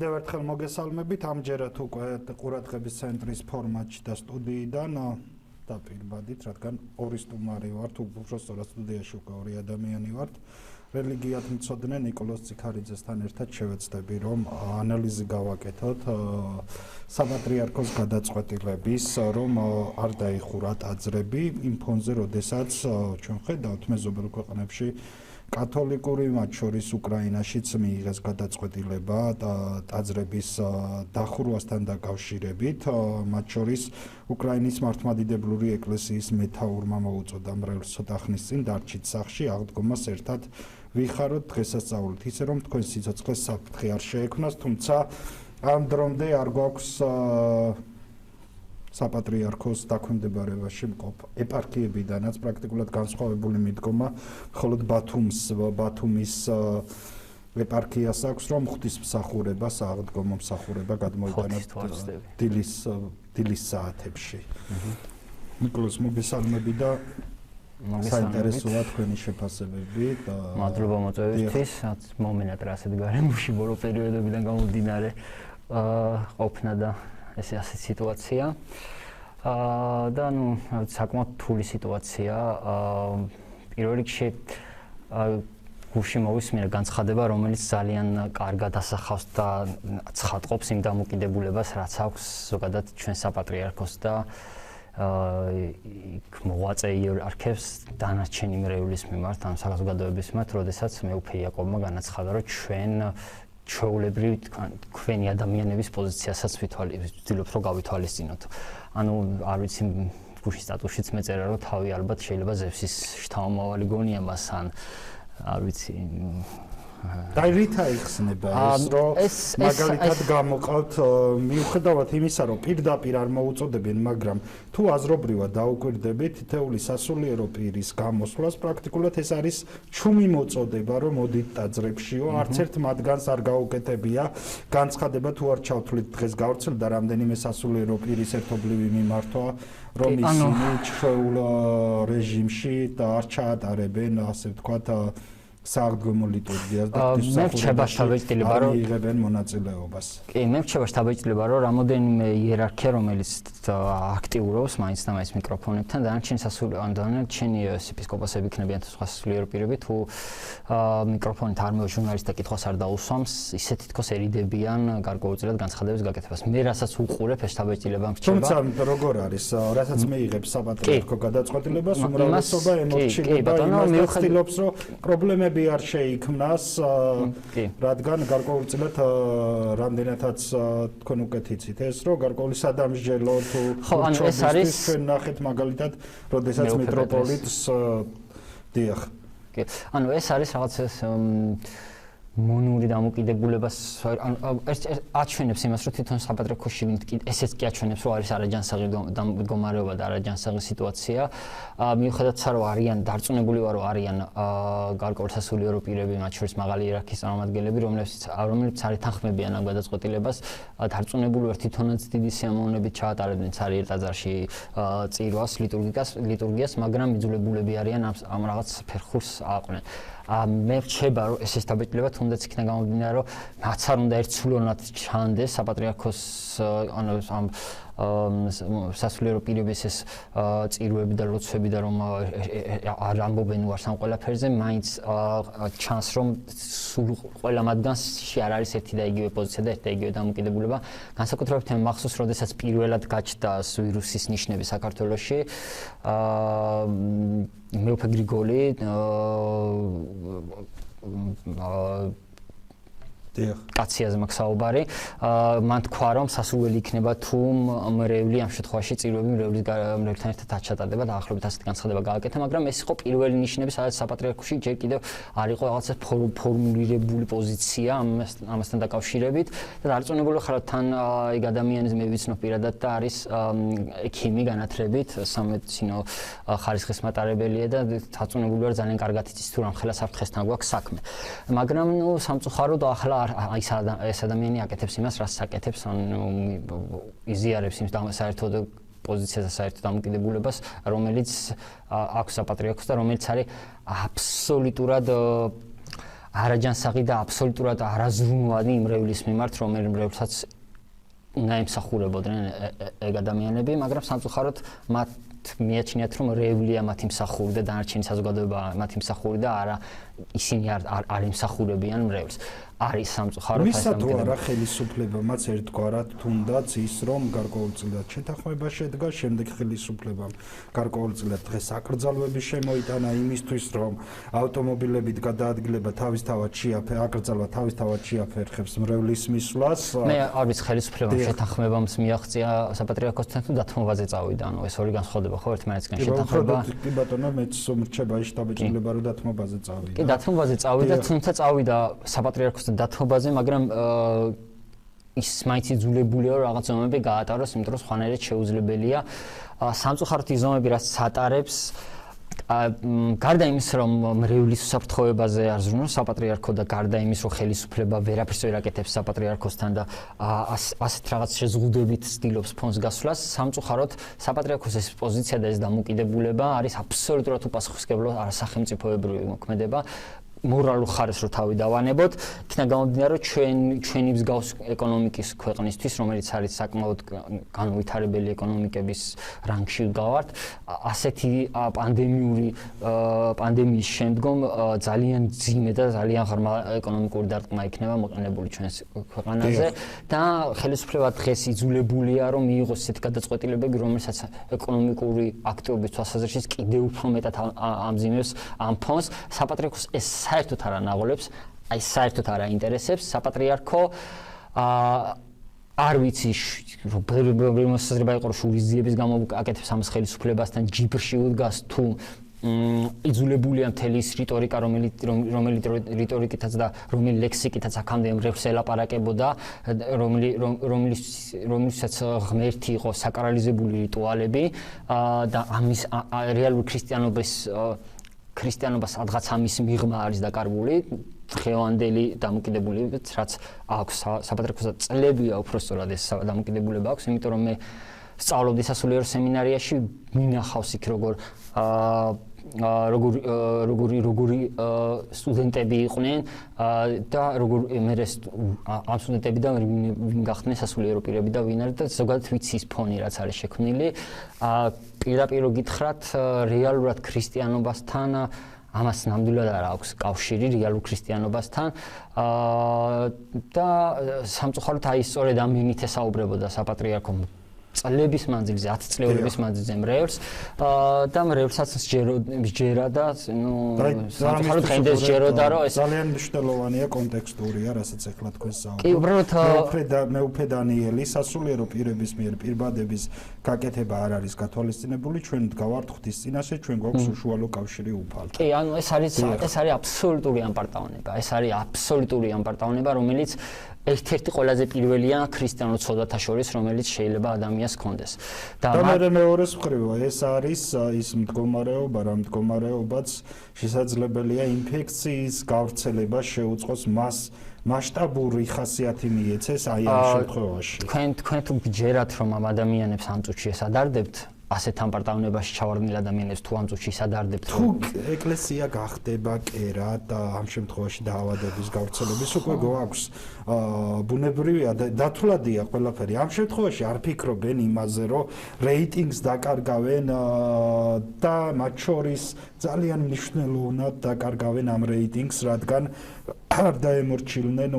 კიდევ ერთხელ მოგესალმებით, ამჯერად უკვე ყურადღების ცენტრის ფორმატში და სტუდიიდან დაპირბადით, რადგან ორი სტუმარი ვართ, უბრალოდ სტუდიაში უკვე ორი ადამიანი ვართ. რელიგიათ მცოდნე ნიკოლოზ წიქარიძესთან ერთად შევეცდები, რომ ანალიზი გავაკეთოთ საპატრიარქოს გადაწყვეტილების, რომ არ დაიხურათ აზრები იმ ფონზე, როდესაც ჩვენ ხედავთ მეზობელ ქვეყნებში კათოლიკური, მათ შორის უკრაინაშიც მიიღეს გადაწყვეტილება ტაძრების დახურვასთან დაკავშირებით, მათ შორის უკრაინის მართლმადიდებლური ეკლესიის მეთაურმა მოუწოდა მრევლს ცოტა ხნის წინ დარჩით სახლში აღდგომას ერთად ვიხაროთ დღესასწაულით, ისე რომ თქვენ სიცოცხლეს საფრთხე არ შეექმნას, თუმცა ამ დრომდე არ გვაქვს საპატრიარქოს დაქვემდებარებაში მყოფ ეპარქიებიდანაც პრაქტიკულად განსხვავებული მიდგომა, მხოლოდ ბათუმის ეპარქიას აქვს, რომ ღვთისმსახურება, სააღდგომო მსახურება გადმოიტანა დილის საათებში. ნიკოლოზ, მოგესალმები და საინტერესოა თქვენი შეფასებები და მადლობა მოწვევისთვის, მომენად რა ასეთ გარემოში ბოლო პერიოდებიდან გამომდინარე ყოფნა და ესე ასეთ სიტუაცია. და საკმაოდ რთული სიტუაცია. პირველ რიგში გულში მოვისმინე განცხადება, რომელიც ძალიან კარგად ასახავს და ცხადყოფს იმ დამოკიდებულებას, რაც აქვს ზოგადად ჩვენ საპატრიარქოს და იქ მოღვაწე იერარქებს დანარჩენი მრევლის მიმართ, ამ საზოგადოების მიმართ, როდესაც მეუფე იაკობმა განაცხადა, რომ ჩვენ ჩვეულებრივი თქვენი ადამიანების პოზიციასაც ვცდილობთ რომ გავითვალისწინოთ. ანუ არ ვიცი გუშინ სტატუსშიც მეწერა რომ თავი ალბათ შეიძლება ზევსის შთამომავალი გონია მას ან არ ვიცი და რითა იხსნება ეს რომ მაგალითად გამოყავთ მიუხედავად იმისა რომ პირდაპირ არ მოუწოდებენ, მაგრამ თუ აზრობრივად დაუკვირდებით თითეული სასულიერო პირის გამოსვლას პრაქტიკულად ეს არის ჩუმი მოწოდება, რომ მოდით ტაძრებშიო, არც ერთ მათგანს არ გაუკეთებია განცხადება თუ არ ჩავთვლით დღეს გავრცელდა და რამდენიმე სასულიერო პირის ერთობლივი მიმართვა, რომ ისინი ჩვეულ რეჟიმში და არ ჩაატარებენ, ასე ვთქვათ, სააღდგომო ლიტურგიას და იღებენ მონაწილეობას. კი, მე რჩება შთაბეჭდილება, რომ რამოდენიმე იერარქია, რომელიც აქტიურობს მაინც და მაინც მიკროფონებთან, დანარჩენი ეპისკოპოსები იქნებიან თუ სხვა სასულიერო პირები, თუ მიკროფონით არ მეო ჟურნალისტთა კითხვას არ დაუსვამს, ისე თითქოს ერიდებიან გარკვეულწილად განცხადების გაკეთებას. მე რასაც უყურებ, ეს შთაბეჭდილება მრჩება. თუმცა როგორ არის, რასაც მეიღებს საპატრიარქო გადაწყვეტილებას, უმრავლესობა ემორჩილება იმას ცდილობს, რომ პრობლემები არ შეიქმნას, რადგან გარკვეულწილად რამდენადაც თქვენ უკეთ იცით ეს, რომ გარკვეული სადამსჯელო თუ ჩვენთვის ჩვენ ნახეთ მაგალითად, როდესაც მეტროპოლიტს დიახ. კი, ანუ ეს არის რაღაც მონური დამოკიდებულებას აჩვენებს იმას, რომ თვითონ საპატრიარქოში ესეც კი აჩვენებს, რომ არის არაჯანსაღი მდგომარეობა და არაჯანსაღი სიტუაცია. მიუხედავად ისა, რომ არიან დარწმუნებული ვარ, რომ არიან გარკვეული სასულიერო პირები, მათ შორის მაღალი იერარქიის წარმომადგენლები, რომლებიც არ ეთანხმებიან ამ გადაწყვეტილებას, დარწმუნებული ვარ თვითონაც დიდი სიამოვნებით ჩაატარებდნენ ცარიერ ტაძარში წირვას, ლიტურგიას, მაგრამ იძულებულები არიან ამ რაღაც ფერხურს ააყვნენ. მე რჩება, რომ ეს დაბეჭდილება თუნდაც იქნა გამომდინარე, რომ რაც არ უნდა ერთსულოვნად ჩანდეს საპატრიარქოს ამ სასულიერო პირების ეს წირვები და ლოცვები და რომ არ ამბობენ უარს ამ ყველაფერზე, მაინც ჩანს, რომ სულ ყველა მათგანში არ არის ერთი და იგივე პოზიცია და ერთი და იგივე დამოკიდებულება. განსაკუთრებით მახსოვს, როდესაც პირველად გაჩნდა ვირუსის ნიშნები საქართველოში, მეუფე გრიგოლი კაციაზე მაქვს საუბარი, მან თქვა, რომ სასურველი იქნება თუ მრევლი ამ შემთხვევაში წირვები მრევლთან ერთად არ ჩატარდება და ახლობით ასეთი განცხადება გააკეთა, მაგრამ ეს იყო პირველი ნიშნები, სადაც საპატრიარქოში ჯერ კიდევ არ იყო რაღაცა ფორმულირებული პოზიცია ამასთან დაკავშირებით და დარწმუნებული ხარ, რომ თან ეგ ადამიანის მე ვიცნობ პირადად და არის ექიმი განათლებით, სამედიცინო ხარისხის მატარებელია და დარწმუნებული ვარ ძალიან კარგად იცის თუ რამხელა საფრთხესთან გვაქვს საქმე. მაგრამ სამწუხაროდ ახლა ეს ადამიანი აკეთებს იმას, რაც აკეთებს, იზიარებს იმ საერთოდ პოზიციას და საერთოდ დამოკიდებულებას, რომელიც აქვს საპატრიარქოს და რომელიც არის აბსოლუტურად არაჯანსაღი და აბსოლუტურად არაზრუნვადი იმრევლის მიმართ, რომელსაც უნდა ემსახურებოდნენ ეგ ადამიანები, მაგრამ სამწუხაროდ მათ მიაჩნიათ, რომ რევლია მათი მსახური და დანარჩენი საზოგადოება მათი მსახური და არა ისინი არ ემსახურებიან მრევლს. არის სამწუხაროდ მისა თუ არა ხელისუფლებამაც ერთგვარად თუნდაც ის რომ გარკვეულწილად შეთანხმება შედგა, შემდეგ ხელისუფლებამ გარკვეულწილად დღეს აკრძალვები შემოიტანა იმისთვის, რომ ავტომობილებით გადაადგილება თავისთავად შეაფერხებს მრევლის მისვლას. მე არ ვიცი ხელისუფლებამ შეთანხმებამს მიაღწია საპატრიარქოსთან თუ დათმობაზე წავიდა, ანუ ეს ორი განსხვავდება ხო ერთმანეთისგან შეთანხმება. კი ბატონო, მეც მრჩება ის შტაბ-ეჭვება რომ დათმობაზე წავიდა. კი დათმობაზე წავიდა, თუმცა წავიდა საპატრიარქოსთან დათმობაზე, მაგრამ ის მაინც იძულებულია რომ რაღაც ზომები გაატაროს, იმიტომ რომ სხვანაირად შეუძლებელია. სამწუხაროდ ის ზომები რაც ატარებს, გარდა იმის რომ მრევლის უსაფრთხოებაზე არ ზრუნავს საპატრიარქო და გარდა იმის რომ ხელისუფლება ვერაფერს ვერ აკეთებს საპატრიარქოსთან და ასეთ რაღაც შეზღუდებით ცდილობს ფონს გასვლას, სამწუხაროდ საპატრიარქოს ეს პოზიცია და ეს დამოკიდებულება არის აბსოლუტურად უპასუხისმგებლო სახელმწიფოებრივი მოქმედება. მორალურ ხარეს რო თავი დავანებოთ, იქნა გამომდინარე, რომ ჩვენი მსგავს ეკონომიკის ქვეყნისთვის, რომელიც არის საკმაოდ განუვითარებელი ეკონომიკების რანგში გავართ, ასეთი პანდემიის შემდგომ ძალიან ძიმე და ძალიან ღრმა ეკონომიკური დარტყმა იქნება მოყენებული ჩვენს ქვეყანაზე და ხელისუფლება დღეს იძულებულია, რომ მიიღოს ესეთი გადაწყვეტილებები, რომელსაც ეკონომიკური აქტივობის თვალსაზრისით კიდევ უფრო მეტად ამძიმებს ამ ფონს. საპატრიარქოს ეს საერთოდ არ ანაღოლებს, აი საერთოდ არ აინტერესებს საპატრიარქო. არ ვიცი, რომ მოსაზრება იყო, რომ შურისძიების გამო აკეთებს ამას ხელისუფლებასთან, ჯიბრში უდგას თუ იძულებულია მთელი ის რიტორიკა, რომელიც რიტორიკითაც და რომელი ლექსიკითაც აქამდე მრევლს ელაპარაკებოდა, რომელსაც ღმერთი იყო საკრალიზებული რიტუალები და ამის რეალური ქრისტიანობა სადღაც ამის მიღმა არის დაკარგული, დღევანდელი დამოკიდებულებებით, რაც აქვს საპატრიარქოსთან წლებია უпростоრად ეს დამოკიდებულება აქვს, იმიტომ რომ მე სწავლობდი სასულიერო სემინარიაში, მინახავს იქ როგორი სტუდენტები იყვნენ და როგორ მე ამ სტუდენტებიდან ვინ გახდნენ სასულიერო პირები და ვინ არის და ზოგადად ვიცი ის ფონი რაც არის შექმნილი. პირდაპირ გითხრათ, რეალურად ქრისტიანობასთან ამას ნამდვილად არ აქვს კავშირი რეალურ ქრისტიანობასთან და სამწუხაროდ აი სწორედ ამ მიმით ესაუბრებოდა საპატრიარქო წლების მანძილზე, 10 წლების მანძილზე მრევლს და მრევლსაც სჯერა და სამწუხაროდ დღემდე სჯეროდა, რომ ეს ძალიან მნიშვნელოვანია კონტექსტურია, რასაც ახლა თქვენ საუბრობთ. კი, უბრალოდ მეუფე დანიელი სასულიერო პირების მიერ პირბადების გაკეთება არ არის გათვალისწინებული, ჩვენ დგავართ ღვთის წინაშე, ჩვენ გვაქვს უშუალო კავშირი უფალთან. კი, ანუ ეს არის აბსოლუტური ამპარტაუნება. ეს არის აბსოლუტური ამპარტაუნება, რომელიც ერთ-ერთი ყველაზე პირველია ქრისტიანულ ცოდვათა შორის, რომელიც შეიძლება ადამიანს ჰქონდეს. და მეორეს მხრივ, ეს არის ის მდგომარეობა, რა მდგომარეობაც შესაძლებელია ინფექციის გავრცელება შეუწყოს მას მასშტაბური ხასიათი მიეცეს აი ამ შემთხვევაში. თქვენ თუ გჯერათ, რომ ამ ადამიანებს ამ წუთში ესადარდებთ, ასეთ ამპარტაუნებაში ჩავარდნილ ადამიანებს თუ ამ წუთში სადარდებთ, თუ ეკლესია გახდება კერა და ამ შემთხვევაში დაავადების გავრცელების უკვე გვაქვს ბუნებრივია დათვლადია ყველაფერი. ამ შემთხვევაში არ ფიქრობენ იმაზე, რომ რეიტინგს დაკარგავენ და მათ შორის ძალიან მნიშვნელოვნად დაკარგავენ ამ რეიტინგს, რადგან არ დაემორჩილნენ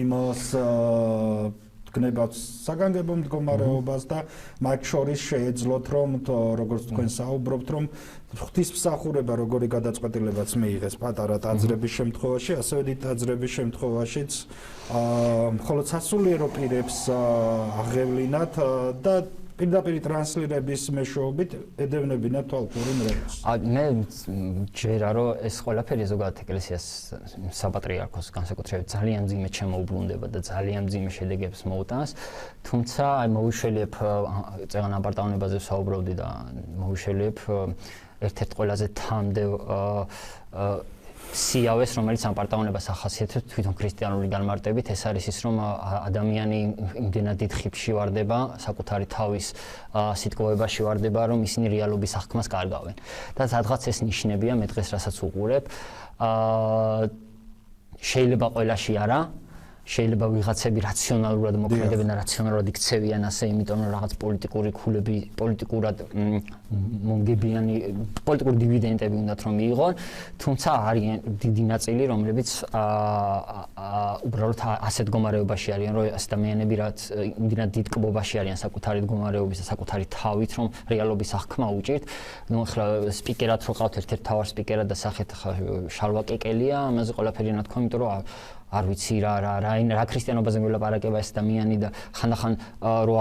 იმას გნებავთ საგანგებო მდგომარეობას და მათ შორის შეეძლოთ, რომ როგორც თქვენ საუბრობთ, რომ ღვთისმსახურება როგორი გადაწყვეტილებაც მიიღეს პატარა ტაძრების შემთხვევაში, ასევე დიდ ტაძრების შემთხვევაშიც მხოლოდ სასულიერო პირებს აღევლინათ და პირდაპირ ტრანსლირების მეშვეობით ედევნებინათ თვალყური მრევლს. მე ჯერა რომ ეს ყველაფერი ზოგადად ეკლესიას საპატრიარქოს განსაკუთრებით ძალიან მძიმე შემოუბრუნდება და ძალიან მძიმე შედეგებს მოუტანს, თუმცა აი მოვიშველებ წეგან ამპარტაუნებაზე ვსაუბრობდი და მოვიშველებ ერთ-ერთ ყველაზე თამდევ სიავეს, რომელიც ამპარტაუნებას ახასიათებს თვითონ ქრისტიანული განმარტებით, ეს არის ის, რომ ადამიანი იმდენად დიდ ხიბში ვარდება, საკუთარი თავის სიტყვებაში ვარდება, რომ ისინი რეალობის აღქმას კარგავენ. და სადღაც ეს ნიშნებია მე დღეს რასაც უყურებ. შეიძლება ყველაში არა შეიძლება ვიღაცები რაციონალურად მოქმედებენ და რაციონალურად იქცევიან ასე, იმიტომ რომ რაღაც პოლიტიკური ქულები, პოლიტიკურად მომგებიანი, პოლიტიკური დივიდენდები უნდათ რომ მიიღონ, თუმცა არიან დიდი ნაწილი, რომლებიც უბრალოდ ასეთ მდგომარეობაში არიან, რომ ეს ადამიანები რაც იმდენად დიდ კბობაში არიან საკუთარი მდგომარეობის და საკუთარი თავით, რომ რეალობის აღქმა უჭირთ. ნუ ახლა სპიკერად რო ყავთ ერთ-ერთ თავარ სპიკერად და სახეთ შალვა კეკელია, ამაზე ყველაფერი რა თქმა, იმიტომ რომ არ ვიცი რა ქრისტიანობაზე გველაპარაკება ეს ადამიანი და ხანდახან რო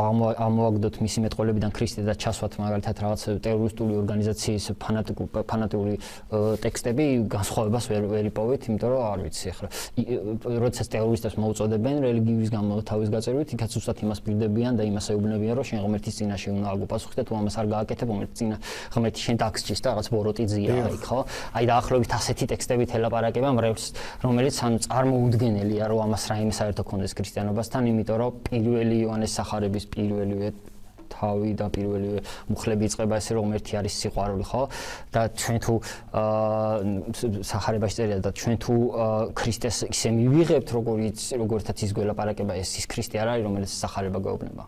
ამოვაგდოთ მისი მეტყოლებიდან ქრისტე და ჩასვათ მაგალითად რაღაც ტერორისტული ორგანიზაციის ფანატიკური ტექსტები განსხვავებას ვერ იპოვეთ, იმიტომ რომ არ ვიცი ახლა როდესაც ტერორისტებს მოუწოდებენ რელიგიის გამო თავის გაწერვით, იქაც უბრალოდ იმას პირდებიან და იმას ეუბნებიან, რომ შენ ღმერთის წინაშე უნდა აგუპასუხდე და თუ ამას არ გააკეთებ, ღმერთი შენ დაგსჯის და რაღაც ბოროტი ძია იქ, ხო? აი დაახლოებით ასეთი ტექსტებით ელაპარაკება მრევლს, რომელიც წარმოუდგენელია რომ ამას რაიმე საერთო კონდეს ქრისტიანობასთან, იმიტომ რომ პირველი იოანეს სახარების პირველივე თავი და პირველივე მუხლები იწყება ესე რომ ღმერთი არის სიყვარული, ხო? და ჩვენ თუ სახარებაში წერია და ჩვენ თუ ქრისტეს ისე მივიღებთ, როგორთაც ის გველაპარაკება, ეს ის ქრისტე არ არის, რომელიც სახარება გვეუბნება.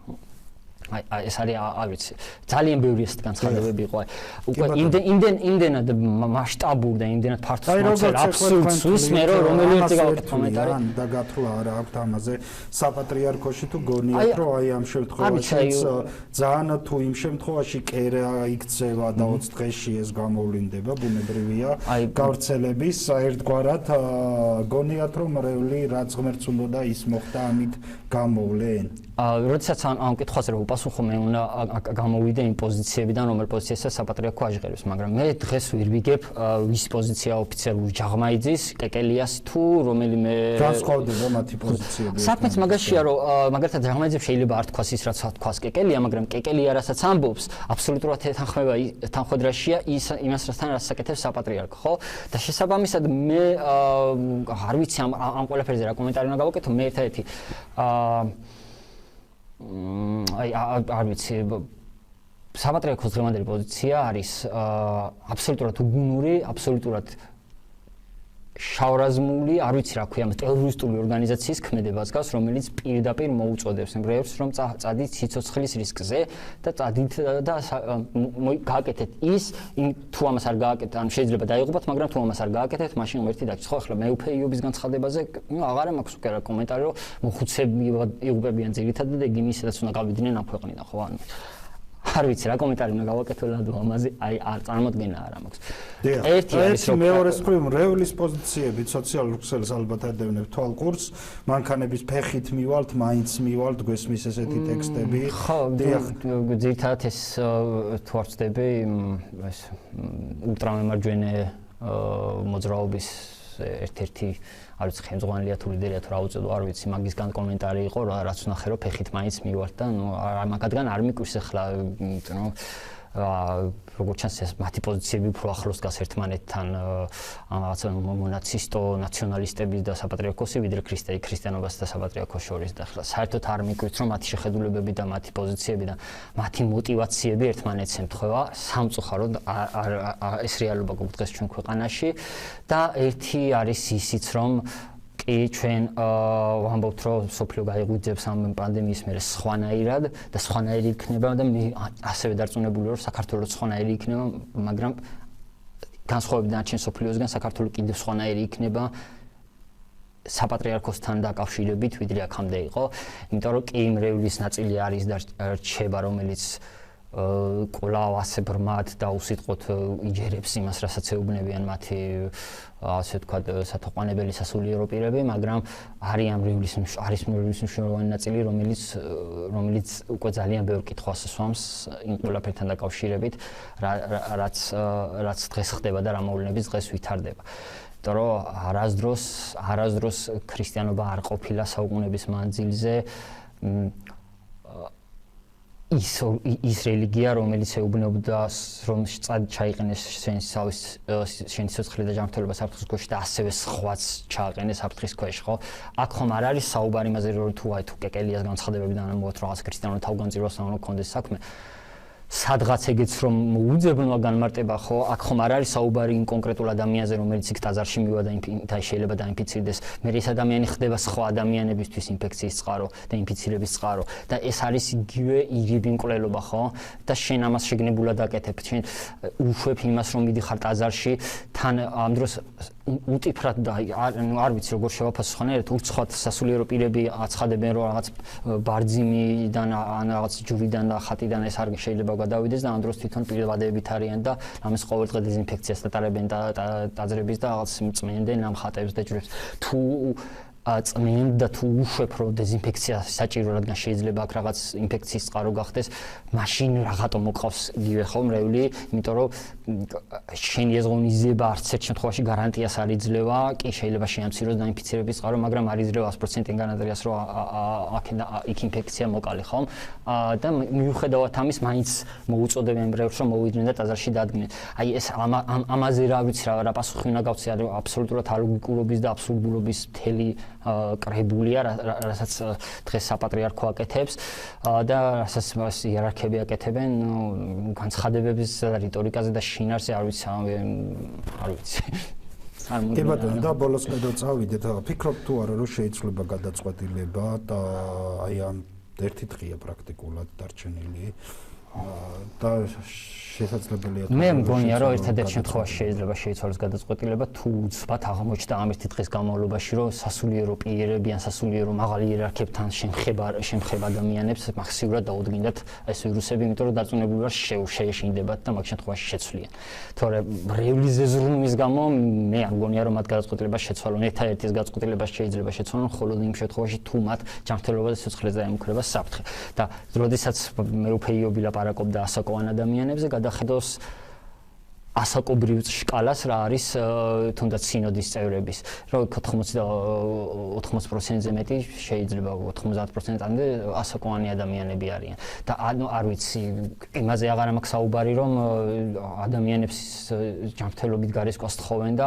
აი ეს არის არ ვიცი ძალიან ბევრი ეს განცხადებები იყო უკვე იმდენად მასშტაბურ და იმდენად ფართო აბსოლუტს ვისმე რომ რომელიმე გავაკეთე კომენტარი და გათვლა არა აქვს ამაზე საპატრიარქოში თუ გონიათ რომ აი ამ შემთხვევაში ძალიან თუ იმ შემთხვევაში კერა იქცევა და 20 დღეში ეს გამოვლინდება ბუნებრივია გავრცელების ერთგვარად გონიათ რომ მრევლი რაც ღმერთს უნდა და ის მოხდა ამით გამოვლენ როდესაც ამ კითხვაზე რომ უპასუხო მე უნდა გამოვიდე იმ პოზიციებიდან რომელ პოზიციასაც საპატრიარქო აღიღებს, მაგრამ მე დღეს ვერ ვიგებ ვის პოზიცია ოფიციალური ჯაღმაიძის, კეკელიას თუ რომელიმე განსხვავდება მათი პოზიციები. საქმეც მაგაშია რომ მაგალითად ჯაღმაიძე შეიძლება არ თქვას ის რაც თქვას კეკელია, მაგრამ კეკელია რასაც ამბობს, აბსოლუტურად ეთანხმება თანხმედრაშია იმას რასთან რაც საკეთებს საპატრიარქო, ხო? და შესაბამისად მე არ ვიცი ამ ყველაფერზე რა კომენტარი უნდა გავაკეთო, მე ერთადერთი აი არ ვიცი საპატრიარქოს დღევანდელი პოზიცია არის აბსოლუტურად უგუნური, აბსოლუტურად შავრაზმული, არ ვიცი რა ქვია, ტერორისტული ორგანიზაციის ქმედებას გავს, რომელიც პირდაპირ მოუწოდებს მრევლს, რომ წადით სიცოცხლის რისკზე და წადით და გააკეთეთ ის, თუ ამას არ გააკეთეთ, ან შეიძლება დაიღუპოთ, მაგრამ თუ ამას არ გააკეთეთ, მაშინ ღმერთი დაჭრით. ხო, ახლა მეუფე იობის განცხადებაზე, აღარა მაქვს უკვე რა კომენტარი, რომ მოხუცები იღუპებიან ძირითადად და იგი ისედაც უნდა გავიდნენ ამ ქვეყნიდან, ხო, ანუ არ ვიცი რა კომენტარი უნდა გავაკეთო ლადო ამაზე, აი არ წარმოდგენა არ მაქვს. ერთი არის რომ მეორეს მხრივ მრევლის პოზიციები სოციალურ ქსელს ალბათ ადევნებ თვალყურს, მანქანების ფეხით მივალთ, მაინც მივალთ, გვესმის ესეთი ტექსტები. ხო, ძირითადად ეს თუ არ ვწდები, ეს ულტრამემარჯვენე მოძრაობის ერთ-ერთი არ ვიცი ხელმძღვანელია თუ ლიდერია თუ რა უწოდო არ ვიცი მაგისგან კომენტარი იყო რაც ვნახე რომ ფეხით მაინც მივართ და ნუ მაგადგან არ მიკვირს ახლა ნუ როგორც ჩანს მათი პოზიციები უფრო ახლოს დგას ერთმანეთთან რაღაცა მონაცისტო ნაციონალისტების და საპატრიარქოსი ვიდრე ქრისტიანობას და საპატრიარქოს შორის და ახლა საერთოდ არ მიკვირს რომ მათი შეხედულებები და მათი პოზიციები და მათი мотиваციები ერთმანეთს ემთხვევა სამწუხაროდ ეს რეალობა გვხვდეს ჩვენ ქვეყანაში და ერთი არის ისიც რომ კი ჩვენ ვამბობთ რომ სოფლიო გაიღვიძებს ამ პანდემიის მერე სხვანაირად და სხვანაირი იქნება და მე ასევე დარწმუნებული ვარ რომ საქართველოს სხვანაირი იქნება, მაგრამ განსხვავებით დანარჩენ სოფლიოსგან საქართველოს კიდევ სხვანაირი იქნება საპატრიარქოსთან დაკავშირებით ვიდრე აქამდე იყო, იმიტომ რომ კი მრევლის ნაწილი არის და რჩება რომელიც კვლავ ასე ბრმად და უსიტყვოდ იჯერებს იმას რასაც ეუბნებიან მათი ასე ვთქვათ სათაყვანებელი სასულიერო პირები, მაგრამ არის მრევლის მნიშვნელოვანი ნაწილი რომელიც უკვე ძალიან ბევრ კითხვას ასვამს იმ ყველაფერთან დაკავშირებით რაც დღეს ხდება და რა მოვლენების დღეს ვითარდება. იმიტომ რომ არასდროს ქრისტიანობა არ ყოფილა საუკუნეების მანძილზე ის რელიგია, რომელიც ეუბნებოდა რომ ჩაიყენეს შენი სიცოცხლე და ჯანმრთელობა საფრთხის ქვეშ და ასევე სხვაც ჩააყენეს საფრთხის ქვეშ, ხო? აქ ხომ არ არის საუბარი იმაზე, რომ თუ კეკელიას განცხადებებიდან ამბობთ რაღაც ქრისტიანული თავგანწირვასთან უნდა კონდეს საქმე. სადღაც ეგეც რომ უძებნოა განმარტება ხო აქ ხომ არ არის საუბარი იმ კონკრეტულ ადამიანზე რომელიც იქ ტაძარში მივა და შეიძლება დაინფიცირდეს მე ეს ადამიანი ხდება სხვა ადამიანებისთვის ინფექციის წყარო და ინფიცირების წყარო და ეს არის იგივე ირიბი მკვლელობა ხო და შენ ამას შეგნებულად აკეთებ შენ უშვებ იმას რომ მიდიხარ ტაძარში თან ამ დროს უტიფრად და არ ვიცი როგორ შევაფასო ხანერეთ ურცხვად სასულიერო პირები აცხადებენ რომ რაღაც ბარძიმიდან ან რაღაც ჯვრიდან და ხატიდან ეს არ შეიძლება გადავიდეს და ამ დროს თვითონ პირვადებით არიან და ამას ყოველდღე დეზინფექციას დატარებენ და ტაძრების და რაღაც წმენდნენ ამ ხატებს და ჯვრებს თუ წმენდ და თუ უშვებ რომ დეზინფექცია საჭირო რადგან შეიძლება აქ რაღაც ინფექციის წყარო გახდეს მაშინ რაღაცა მოყავს იგივე ხო მრევლი იმიტომ რომ შენი ეზღონიზება არც ერთ შემთხვევაში გარანტიას არ იძლევა კი შეიძლება შეამციროს დაინფიცირების წყარო მაგრამ არ იძლევა 100%-იან განადრიას რომ აქ ინფექცია მოკალი ხო და მიუხედავად ამის მაინც მოუწოდებენ მრევლს რომ მოვიდნენ და ტაძარში დადგნენ აი ეს ამაზე რა ვიცი რა პასუხი უნდა გავცე აბსოლუტურად ალოგიკურობის და აბსურდულობის მთელი კრებულია რასაც დღეს საპატრიარქო აკეთებს და რასაც იერარქები აკეთებენ განცხადებების და რიტორიკაზე და შინაარსზე არ ვიცი კი ბატონო და ბოლოს კიდევ წავიდეთ ფიქრობ თუ არა რომ შეიძლება გადაწყვეტილება და აი ამ ერთი დღეა პრაქტიკულად დარჩენილი და შესაძლებელია მე მგონია რომ ერთადერთ შემთხვევაში შეიძლება შეიცვალოს გადაწყვეტილება თუ უცბად აღმოჩნდა ამ ერთი დღის განმავლობაში რომ სასულიერო პირები ან სასულიერო მაღალი იერარქებთან შემხება ადამიანებს მაქსიურად დაუდგინდათ ეს ვირუსები იმიტომ რომ დარწმუნებული ვარ შეეშინდებათ და მაგ შემთხვევაში შეცვლიან თორე მრევლის ზეზრუნვის გამო მე არ მგონია რომ მათ გადაწყვეტილებას შეცვალონ ერთადერთის გადაწყვეტილებას შეიძლება შეცვალონ მხოლოდ იმ შემთხვევაში თუ მათ ჯანმრთელობა და სიცოცხლეზე დაემუქრება საფრთხე და როდესაც მე უფე იობი ლაპარაკობდა ასაკოვან ადამიანებზე გადახედოს ასაკობრივ სკალას რა არის თუნდაც სინოდის წევრების რომ 80%-ზე მეტი შეიძლება 90%-ამდე ასაკოვანი ადამიანები არიან და ანუ არ ვიცი იმაზე აღარ მაქვს საუბარი რომ ადამიანებს ჯანმრთელობით გარისკვას თხოვენ და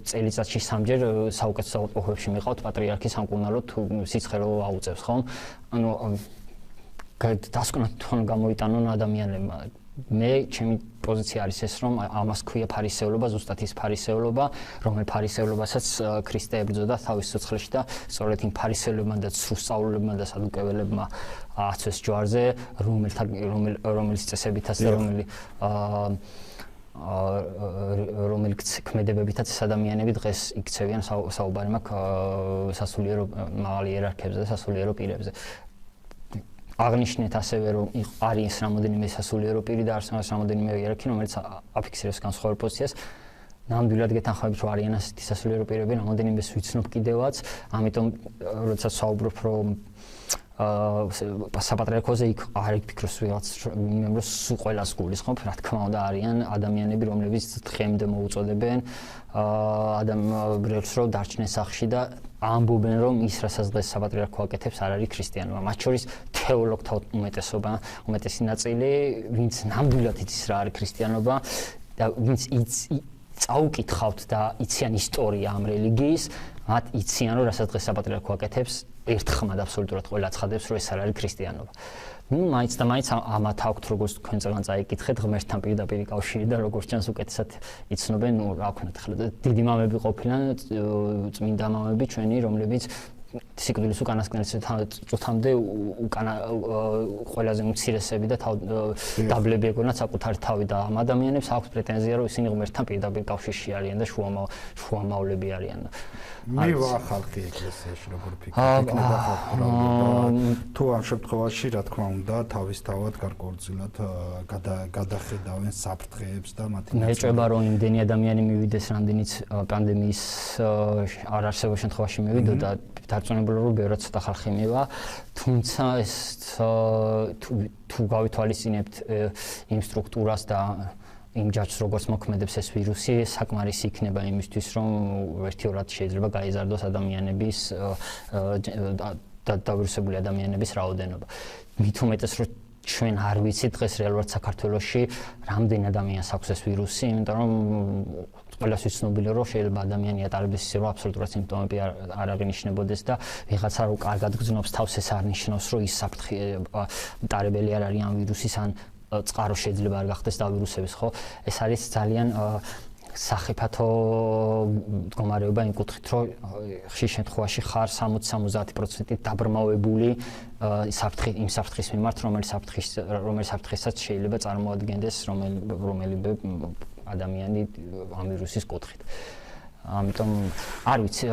წელიწადში სამჯერ საუკეთესო საყოფებში მიყავთ პატრიარქის სამკურნალო თუ სიცხერო აუწევს ხო ანუ დასკვნად თვითონ გამოიტანონ ადამიანებმა მე ჩემი პოზიცია არის ეს რომ ამას ქვია ფარისევლობა ზუსტად ის ფარისევლობა რომელ ფარისევლობასაც ქრისტე ებრძოდა თავის სიცოცხლეში და სწორედ იმ ფარისევლებმა და სრულსწავლელებმა და სადუკეველებმა აცვეს ჯვარზე რომელიც წესებითაც და რომელიც ქმედებებითაც ეს ადამიანები დღეს იქცევიან საუბარი მაქვს სასულიერო მაღალი იერარქებზე და სასულიერო პირებზე აღნიშნეთ ასევე რომ არის რამოდენიმე სასულიერო პირი და არის რამოდენიმე იერარქი რომელიც აფიქსირებს განსხვავებულ პოზიციას ნამდვილად გეთანხმებით რომ არიან ასეთი სასულიერო პირები რამოდენიმეს ვიცნობ კიდევაც ამიტომ როდესაც საუბრობ რომ საპატრიარქოზე იქ არ იფიქროს ვიღაც რომ სულ ყველას გულისხმობ რა თქმა უნდა არიან ადამიანები რომლებიც დღემდე მოუწოდებენ ადამიანებს რომ დარჩნენ სახლში და ამბობენ რომ ის რასაც დღეს საპატრიარქო აკეთებს არ არის ქრისტიანობა მათ შორის თეოლოგთა უმეტესი ნაწილი ვინც ნამდვილად იცის რა არის ქრისტიანობა და ვინც წაუკითხავთ და იციან ისტორია ამ რელიგიის მათ იციან რომ რასაც დღეს საპატრიარქო აკეთებს ერთხმად აბსოლუტურად ყველა ცხადებს რომ ეს არ არის ქრისტიანობა ну მაინც ამათ აქვთ როგორც თქვენ წეგან წაიკითხეთ ღმერთთან პირდაპირ კავშირი და როგორც ჩანს უკეთესად იცნობენ ну რა ვქნათ ახლა დიდი მამები ყოფილან წმინდა მამები ჩვენი რომლებიც სიკვდილის უკანასკნელის წუთამდე უკანა ყველაზე უმცირესები და დაბლები ეგონათ საკუთარი თავი და ამ ადამიანებს აქვს პრეტენზია რომ ისინი ღმერთთან პირდაპირ კავშირში არიან და შუამავლები არიან მივა ხალხი ეკლესიაში როგორ ფიქრობთ თუ ამ შემთხვევაში რა თქმა უნდა თავისთავად გარკვეულწილად გადახედავენ საფრთხეებს და მათი მეჭება რომ იმდენი ადამიანი მივიდეს რამდენიც პანდემიის არარსებულ შემთხვევაში მივიდო და დარწმუნებული რომ ბევრად ცოტა ხალხი მივა თუმცა ეს თუ გავითვალისწინებთ იმ სტრუქტურას და იმ ჯაჭვს როგორც მოქმედებს ეს ვირუსი საკმარისი იქნება იმისთვის რომ ერთიორად შეიძლება გაიზარდოს ადამიანების დავირუსებული ადამიანების რაოდენობა მით უმეტეს რომ ჩვენ არ ვიცით დღეს რეალურად საქართველოში რამდენი ადამიანს აქვს ეს ვირუსი იმიტომ რომ ყველას ვიცნობილი რომ შეიძლება ადამიანი ატარებს ისე რომ აბსოლუტურად სიმპტომები არ აღინიშნებოდეს და ვიღაცა რო კარგად გრძნობს თავს ეს არ ნიშნავს რომ ის საფრთხე მტარებელი არ არის ამ ვირუსის ან წყარო შეიძლება არ გახდეს დავირუსების, ხო? ეს არის ძალიან სახიფათო მდგომარეობა იმ კუთხით, რომ ხშირ შემთხვევაში ხარ 60-70% დაბრმავებული იმ საფრთხის მიმართ, რომელი საფრთხისაც შეიძლება წარმოადგენდეს რომელიმე ადამიანი ამ ვირუსის კუთხით. ამიტომ არ ვიცი,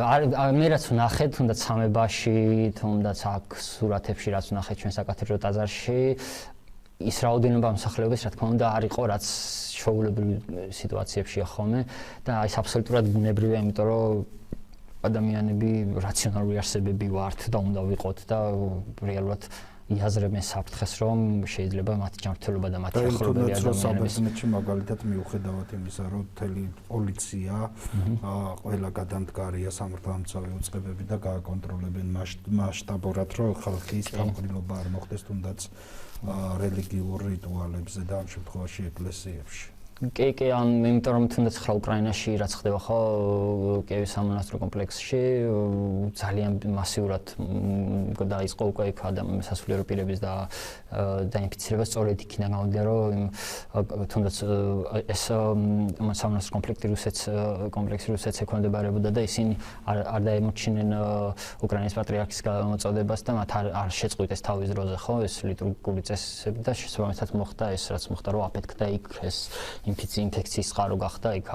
მე რაც ვნახე, თუნდაც სამებაში, თუნდაც აქ სურათებში რაც ვნახე ჩვენ საკათედრო ტაძარში, ის რაოდენობა მოსახლეობის, რა თქმა უნდა, არ იყო, რაც ჩვეულებრივ სიტუაციებშია ხოლმე და ეს აბსოლუტურად ბუნებრივია, იმიტომ რომ ადამიანები რაციონალური არსებები ვართ და უნდა ვიყოთ და რეალურად იაზრებენ საფრთხეს, რომ შეიძლება მათი ჯანმრთელობა და მათი ახლობელი ადამიანების საბერძნეთში მაგალითად მიუხედავად იმისა, რომ მთელი პოლიცია ყველა გადამდგარია სამართალმცავი უწყებები და გააკონტროლებენ მასშტაბურად, რომ ხალხის დამყრილობა არ მოხდეს თუნდაც რელიგიურ რიტუალებზე და ამ შემთხვევაში ეკლესიებში. კი, იმიტომ რომ თუნდაც ხლა უკრაინაში რაც ხდება ხო კიევის სამონასტრო კომპლექსში ძალიან მასიურად დაიწყო უკვე იქ სასულიერო პირების და დაინფიცირება სწორედ იქიდან გამომდინარე რომ თუნდაც ეს სამონასტრო კომპლექსი რუსეთს ექვემდებარებოდა და ისინი არ დაემორჩინენ უკრაინის პატრიარქის გამოწოდებას და მათ არ შეწყვიტეს თავის დროზე ხო ეს ლიტურგიული წესები და შესაბამისად მოხდა ეს რაც მოხდა რომ აფეთქდა იქ ეს ინფექციის წყარო გახდა იქ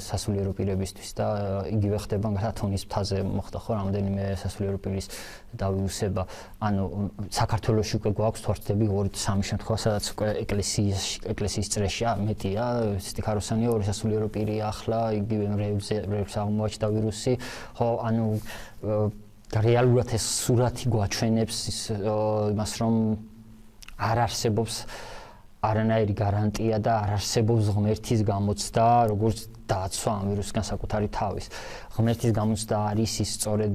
სასულიერო პირებისთვის და იგივე ხდება ათონის მთაზე მოხდა ხო რამდენიმე სასულიერო პირის დავირუსება ანუ საქართველოში უკვე გვაქვს თორცდები 2-3 შემთხვევა სადაც უკვე ეკლესიის წრეშია მეტია სტიქაროსანია ორი სასულიერო პირი ახლა იგივე მრევლს აღმოაჩნდა ვირუსი ხო ანუ რეალურად ეს სურათი გვაჩვენებს იმას რომ არ არსებობს არანაირი გარანტია და არ არსებობს ღმერთის გამოცდა, როგორც დააცვა ამ ვირუსგან საკუთარი თავის. ღმერთის გამოცდა არის ის სწორედ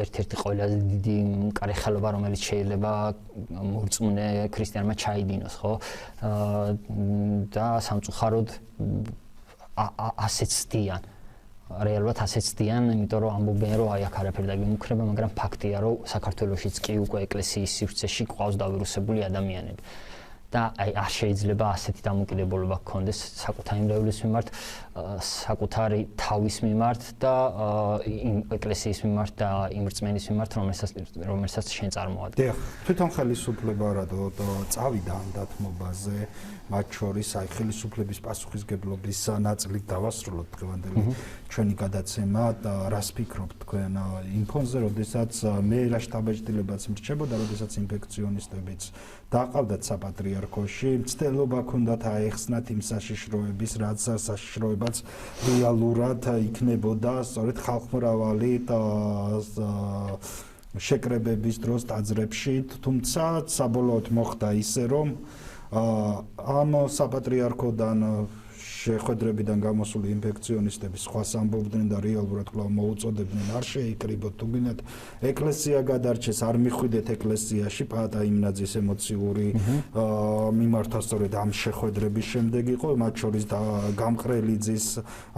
ერთ-ერთი ყველაზე დიდი მყარი ხელობა, რომელიც შეიძლება მორწმუნე ქრისტიანმა ჩაიდინოს, ხო? და სამწუხაროდ ასეც ცდიან. რეალურად ასეც ცდიან, იმიტომ რომ ამბობენ, რომ აი აქ არაფერი დაგემუქრება, მაგრამ ფაქტია, რომ საქართველოშიც კი უკვე ეკლესიის სივრცეში გვყავს დავირუსებული ადამიანები. და აი არ შეიძლება ასეთი დამოკიდებულება გქონდეს საკუთარი მრევლის მიმართ, საკუთარი თავის მიმართ და ეკლესიის მიმართ და იმ რწმენის მიმართ, რომელსაც შენ წარმოადგენ. დიახ, თვითონ ხელისუფლება რადო წავიდა ამ დათმობაზე, მათ შორის აი ხელისუფლების პასუხისგებლობის ნაწილი დავასრულოთ დღევანდელი ჩვენი გადაცემა და რას ფიქრობთ თქვენ იმ ფონზე, როდესაც მე რა შტაბ-ეჭდილებაც მრჩებოდა, როდესაც ინფექციონისტებიც დაყავდათ საპატრიარქოში, მცდელობა ჰქონდათ აეხსნათ იმ საშიშროების, რაც საშიშროებაც რეალურად იქნებოდა სწორედ ხალხმრავალი შეკრებების დროს ტაძრებში, თუმცა საბოლოოდ მოხდა ისე, რომ ამ საპატრიარქოდან შეხვედრებიდან გამოსული ინფექციონისტები სხვას ამბობდნენ და რეალურად კვლავ მოუწოდებდნენ არ შეიკრიბოთ თუ გინდათ ეკლესია გადარჩეს არ მიხვიდეთ ეკლესიაში პატა იმნაძის ემოციური მიმართა სწორედ ამ შეხვედრების შემდეგ იყო მათ შორის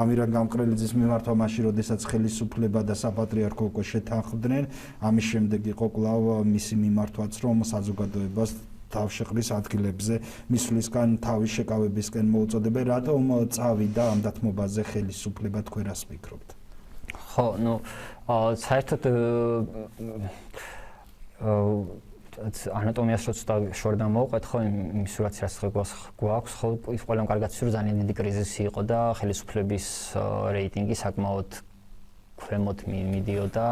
ამირან გამყრელიძის მიმართვა მაშინ როდესაც ხელისუფლება და საპატრიარქო უკვე შეთანხმდნენ ამის შემდეგ იყო კვლავ მისი მიმართვაც რომ საზოგადოებას თავშეყრის ადგილებზე მისვლისგან თავის შეკავებისკენ მოუწოდებენ რატომ წავიდა ამ დათმობაზე ხელისუფლება თქვენ რას ფიქრობთ? ხო, ნუ საერთოდ ანატომიას რო ცოტა შორიდან მოვყვეთ ხო იმ სურათს რაც გვაქვს ხო ის ყველამ კარგად ისე რომ ძალიან დიდი კრიზისი იყო და ხელისუფლების რეიტინგი საკმაოდ ქვემოთ მიდიოდა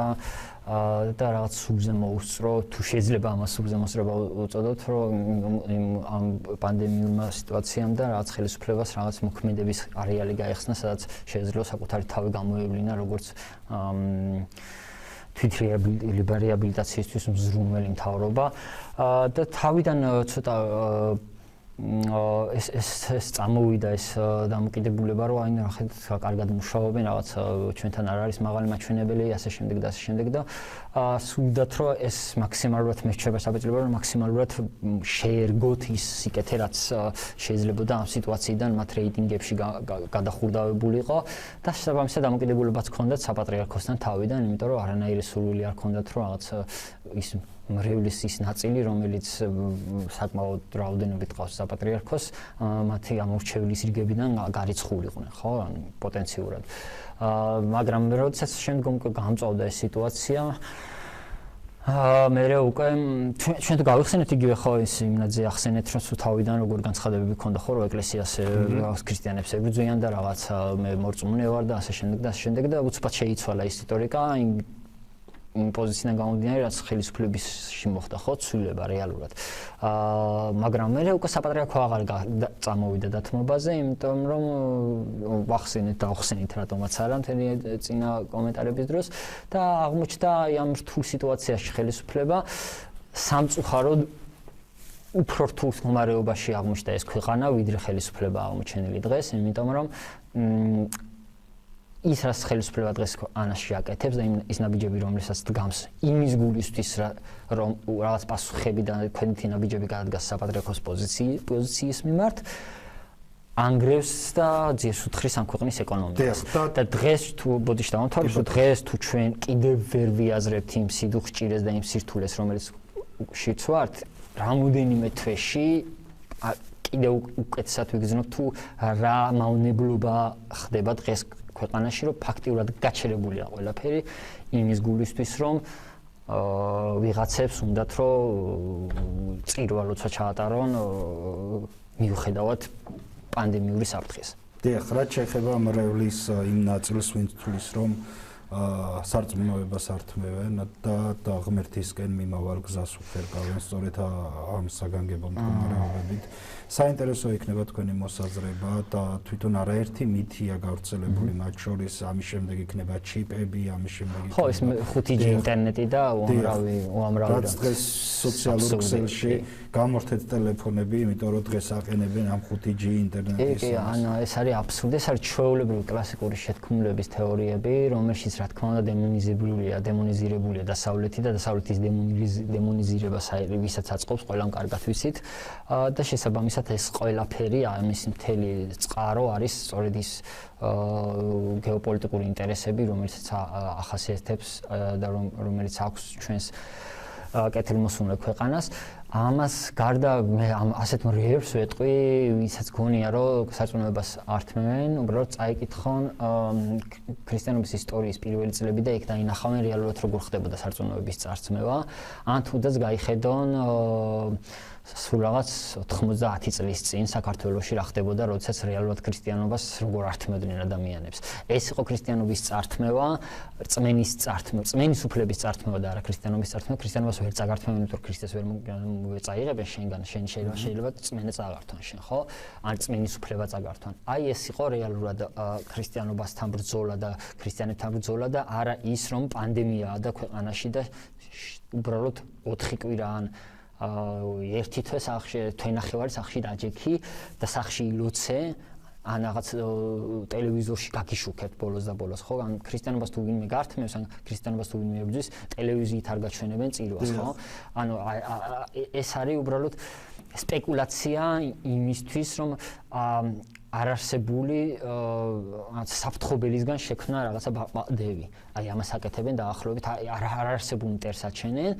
და რაღაც სულზე მოუსწრო თუ შეიძლება ამას სულზე მოსწრება უწოდოთ რომ ამ პანდემიურმა სიტუაციამ და რაღაც ხელისუფლებას რაღაც მოქმედების არეალი გაიხსნა სადაც შეიძლება საკუთარი თავი გამოევლინა როგორც თვითრეაბილიტაციისთვის მზრუნველი მთავრობა და თავიდან ცოტა ეს წამოვიდა ეს დამოკიდებულება რომ აი ნახეთ კარგად მუშაობენ რაღაც ჩვენთან არ არის მაღალი მაჩვენებელი ასე შემდეგ და ასე შემდეგ და სულდათ რომ ეს მაქსიმალურად მერჩება საბჭოება რომ მაქსიმალურად შეერგოთ ის სიკეთე რაც შეიძლებოდა ამ სიტუაციიდან მათ რეიტინგებში გადახურდავებულიყო და შესაბამისად დამოკიდებულებაც ჰქონდათ საპატრიარქოსთან თავიდან იმიტომ რომ არანაირი სურვილი არ ჰქონდათ რომ რაღაც ის მრევლის ის ნაწილი, რომელიც საკმაოდ რაოდენობით ყავს საპატრიარქოს, მათი ამორჩევლის რიგებიდან გარიცხულიყვნენ, ხო, ანუ პოტენციურად. მაგრამ როდესაც შემდგომ გამწვავდა ეს სიტუაცია, მე უკვე ჩვენ თუ გავიხსენეთ იგივე ხო ის იმნაძე ახსენეთ რომ თუ თავიდან როგორ განცხადებები ქონდა ხო რომ ეკლესიას ქრისტიანებს ებრძვიან და რაღაც მე მორწმუნე ვარ და ასე შემდეგ და უცბად შეიცვალა ის რიტორიკა იმ პოზიციიდან გამომდინარე რაც ხელისუფლებაში მოხდა ხო ცვლილება რეალურად მაგრამ მე უკვე საპატრიარქო აღარ წამოვიდა დათმობაზე იმიტომ რომ ვახსენეთ რატომაც არა მთელი წინა კომენტარების დროს და აღმოჩნდა ამ რთულ სიტუაციაში ხელისუფლება სამწუხაროდ უფრო რთულ მდგომარეობაში აღმოჩნდა ეს ქვეყანა ვიდრე ხელისუფლება აღმოჩენილი დღეს იმიტომ რომ ის რაც ხელისუფლება დღეს ანაში აკეთებს და ის ნაბიჯები რომელსაც დგამს იმის გულისთვის რომ რაღაც პასუხები და ქვენითი ნაბიჯები გადადგას საპატრიარქოს პოზიციის მიმართ ანგრევს და ძიეს უთხრის ამ ქვეყნის ეკონომიკას და დღეს თუ ბოდიში დავამთავრებთ დღეს თუ ჩვენ კიდევ ვერ ვიაზრებთ იმ სიდუხჭირეს და იმ სირთულეს რომელიც შიც ვართ რამოდენიმე თვეში კიდევ უკეთესად ვიგრძნობ თუ რა მავნებლობა ხდება დღეს ქვეყანაში რომ ფაქტიურად გაჩერებულია ყველაფერი იმის გულისთვის რომ ვიღაცებს უნდათ რომ წირვა როცა ჩაატარონ მიუხედავად პანდემიური საფრთხის. დიახ, რაც შეეხება მრევლის იმ ნაწილს ვინც თulis რომ სარწმუნოებას ართმევენ და ღმერთისკენ მიმავალ გზას უხერგავენ სწორედ ამ საგანგებო მდგომარეობებით. საინტერესო იქნება თქვენი მოსაზრება და თვითონ არაერთი მითია გავრცელებული მათ შორის ამის შემდეგ იქნება ჩიპები, ამის შემდეგ იქნება ხო, ეს 5G ინტერნეტი და უამრავი რაც დღეს სოციალურ ქსელში გამორთეთ ტელეფონები, იმიტომ რომ დღეს აყენებენ ამ 5G ინტერნეტის. ანუ ეს არის აბსურდი, ეს არის ჩვეულებრივი კლასიკური შეთქმულების თეორიები, რომელშიც რა თქმა უნდა დემონიზირებულია დასავლეთი და დასავლეთის დემონიზირება ვისაც აწყობს ყველამ კარგად ვიცით და შესაბამისად ეს ყველაფერი ამის მთელი წყარო არის სწორედ ის გეოპოლიტიკური ინტერესები რომელსაც ახასიათებს და რომელიც აქვს ჩვენს კეთილმოსურნე ქვეყანას ამას გარდა მე ასეთ მრევლს ვეტყვი ვისაც გონია რომ სარწმუნოებას ართმევენ უბრალოდ წაიკითხონ ქრისტიანობის ისტორიის პირველი წლები და იქ დაინახავენ რეალურად როგორ ხდებოდა სარწმუნოების წარსწმევა ან თუნდაც გაიხედონ სულ რაღაც 90 წლის წინ საქართველოში რა ხდებოდა როდესაც რეალურად ქრისტიანობას როგორ ართმევდნენ ადამიანებს ეს იყო ქრისტიანობის წარსწმევა რწმენის უფლების წარსწმევა და არა ქრისტიანობის წარსწმევა ქრისტიანობას ვერ წაგართმევენ იმიტომ რომ ქრისტეს ვერ წაიღებენ შენგან შენ შეიძლება წმენა წაგართვან შენ ხო ან წმენის უფლება წაგართვან აი ეს იყო რეალურად ქრისტიანობასთან ბრძოლა და ქრისტიანებთან ბრძოლა და არა ის რომ პანდემიაა და ქვეყანაში და უბრალოდ 4 კვირა ან ერთი თვე სახში თვენახევარი სახში დაჯექი და სახში ილოცე ან რაღაც ტელევიზორში გაგიშუქებთ ბოლოს და ბოლოს ხო ან ქრისტიანობას თუ ვინმე გართმევს ან ქრისტიანობას თუ ვინმე ებრძვის ტელევიზიით არ გაჩვენებენ წირვას ხო ანუ ეს არის უბრალოდ სპეკულაცია იმისთვის რომ არარსებული საფრთხობელისგან შექმნა რაღაცა ბაყბადები. აი ამას აკეთებენ დაახლოებით არარსებულ მტერს აჩენენ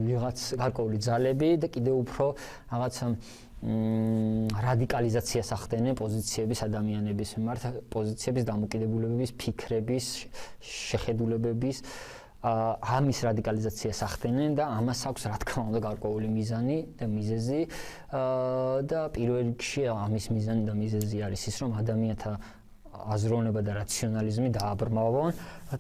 ვიღაც გარკვეული ძალები და კიდევ უფრო რაღაც რადიკალიზაციას ახდენენ პოზიციების ადამიანების მიმართ, პოზიციების დამოკიდებულებების, ფიქრების, შეხედულებების ამის რადიკალიზაციას ახდენენ და ამას აქვს რა თქმა უნდა გარკვეული მიზანი და მიზეზი და პირველ რიგში ამის მიზანი და მიზეზი არის ის რომ ადამიანთა აზროვნება და რაციონალიზმი დააბრმავონ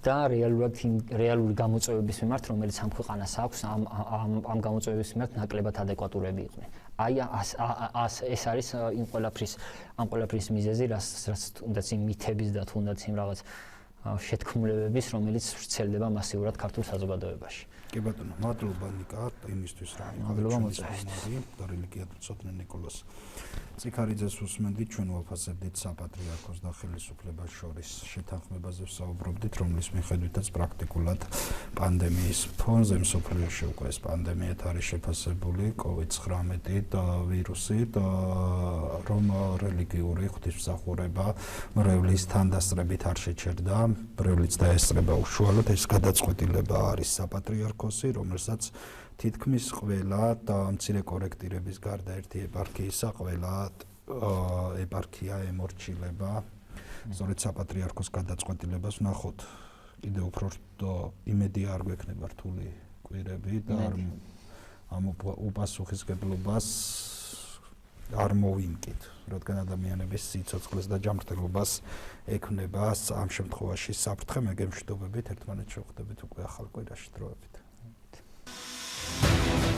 და რეალური გამოწვევების მიმართ რომელიც ამ ქვეყანას აქვს ამ გამოწვევების მიმართ ნაკლებად ადეკვატურები იყვნენ. აი ეს არის ამ ყველაფრის მიზეზი რაც თუნდაც იმ მითების და თუნდაც იმ რაღაც შეთქმულებების რომელიც ვრცელდება მასიურად ქართულ საზოგადოებაში. კი ბატონო, მადლობა ნიკა იმისთვის რომ მადლობა მოწესრიგეთ და რელიგიად უცოდნე ნიკოლას. წიქარიძეს უსმენდით, ჩვენ ვაფასებდით საპატრიარქოს და ხელისუფლებას შორის შეთანხმებაზე ვსაუბრობდით, რომლის მიხედვითაც პრაქტიკულად პანდემიის ფონზე მსოფლიოში უკვე ეს პანდემიათ არის შეფასებული COVID-19 ვირუსი, რომ რელიგიური ღვთისმსახურება მრევლის თანდასწრებით არ შეჩერდა, მრევლიც დაესწრება უშუალოდ, ეს გადაწყვეტილება არის საპატრიარქოსი, რომელსაც თითქმის ყველა და მცირე კორექტირების გარდა ერთი ეპარქიისა ყველა ეპარქია ემორჩილება. სწორედ საპატრიარქოს გადაწყვეტილებას ვნახოთ. კიდევ უფრო იმედი არ გვექნება რთული კვირები და ამ უპასუხისმგებლობას არ მოვიმკით, რადგან ადამიანების სიცოცხლეს და ჯანმრთელობას ექნება ამ შემთხვევაში საფრთხე, მე გემშვიდობებით ერთმანეთს შევხვდებით უკვე ახალ კვირაში დროებით.